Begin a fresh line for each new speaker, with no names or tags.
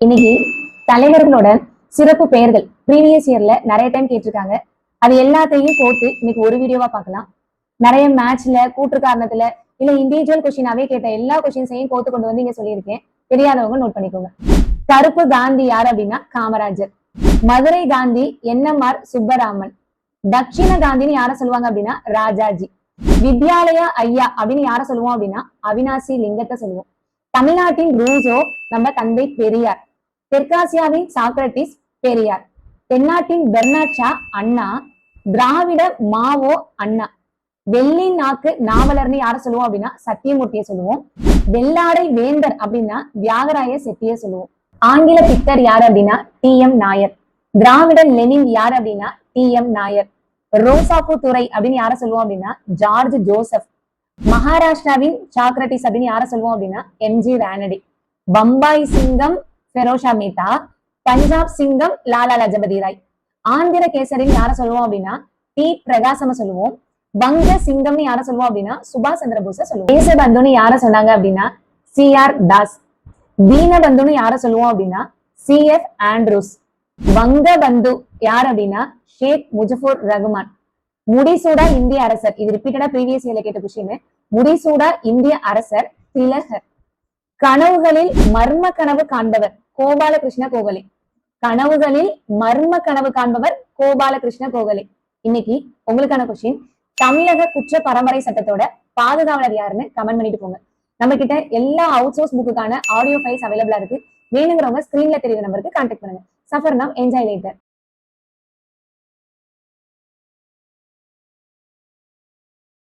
இன்னைக்கு தலைவர்களோட சிறப்பு பெயர்கள் ப்ரீவியஸ் இயர்ல நிறைய டைம் கேட்டிருக்காங்க. அது எல்லாத்தையும் கோர்த்து இன்னைக்கு ஒரு வீடியோவா பார்க்கலாம். நிறைய மேட்ச்ல கூற்று காரணத்துல இல்ல இண்டிவிஜுவல் கொஸ்டினாவே கேட்ட எல்லா கொஸ்டின்ஸையும் கோர்த்து கொண்டு வந்து இங்க சொல்லியிருக்கேன். தெரியாதவங்க நோட் பண்ணிக்கோங்க. கருப்பு காந்தி யார் அப்படின்னா காமராஜர். மதுரை காந்தி என்எம்ஆர் சுப்பராமன். தட்சிண காந்தின்னு யார சொல்லுவாங்க அப்படின்னா ராஜாஜி. வித்யாலயா ஐயா அப்படின்னு யார சொல்லுவோம் அப்படின்னா அவினாசி லிங்கத்தை சொல்லுவோம். தமிழ்நாட்டின் ரூசோ நம்ம தந்தை பெரியார். தெற்காசியாவின் சாக்ரட்டிஸ் பெரியார். தென்னாட்டின் பெர்னாட் ஷா அண்ணா. திராவிட மாவோ அண்ணா. வெள்ளி நாக்கு நாவலர்னு யார சொல்லுவோம் அப்படின்னா சத்தியமூர்த்தியை சொல்லுவோம். வெள்ளாடை வேந்தர் அப்படின்னா தியாகராய செட்டிய சொல்லுவோம். ஆங்கில பித்தர் யார் அப்படின்னா டி.எம். நாயர். திராவிட லெனின் யார் அப்படின்னா டி.எம். நாயர். ரோசாப்பூ துறை அப்படின்னு யார சொல்லுவோம் அப்படின்னா ஜார்ஜ் ஜோசப். மகாராஷ்டிராவின் சாக்ரட்டிஸ் அப்படின்னு யார சொல்லுவோம் அப்படின்னா எம்.ஜி. ரானடி. பம்பாய் சிங்கம் ஃபெரோஷா மீதா. பஞ்சாப் சிங்கம் லாலா லஜபதி ராய். ஆந்திர கேசரின்னு யார சொல்லுவோம் அப்படின்னா டி பிரகாசம சொல்லுவோம். வங்க சிங்கம்னு யார சொல்லுவோம் அப்படின்னா சுபாஷ் சந்திர போஸ சொல்லுவோம். தேசபந்துன்னு யார சொன்னாங்க அப்படின்னா சி.ஆர். தாஸ். தீனபந்துன்னு யார சொல்லுவோம் அப்படின்னா சி.எஃப். ஆண்ட்ரூஸ். வங்க பந்து யார் அப்படின்னா ஷேக் முஜபுர் ரகுமான். முடிசூடா இந்திய அரசர், இது ரிப்பீட்டடா ப்ரீவியஸ் இயர்ல கேட்ட கொஸ்டின். முடிசூடா இந்திய அரசர் திலகர். கனவுகளில் மர்ம கனவு காண்பவர் கோபாலகிருஷ்ண கோகலே. கனவுகளில் மர்ம கனவு காண்பவர் கோபாலகிருஷ்ண கோகலே. இன்னைக்கு உங்களுக்கான கொஸ்டின், தமிழக குற்ற பரம்பரை சட்டத்தோட பாதுகாவலர் யாருன்னு கமெண்ட் பண்ணிட்டு போங்க. நம்ம கிட்ட எல்லா அவுட் சோர்ஸ் புக்குக்கான ஆடியோ ஃபைல்ஸ் அவைலபிளா இருக்கு. வேணுங்கிறவங்க ஸ்கிரீன்ல தெரியுற நம்பருக்கு கான்டாக்ட் பண்ணுங்க. Suffer now, enjoy later.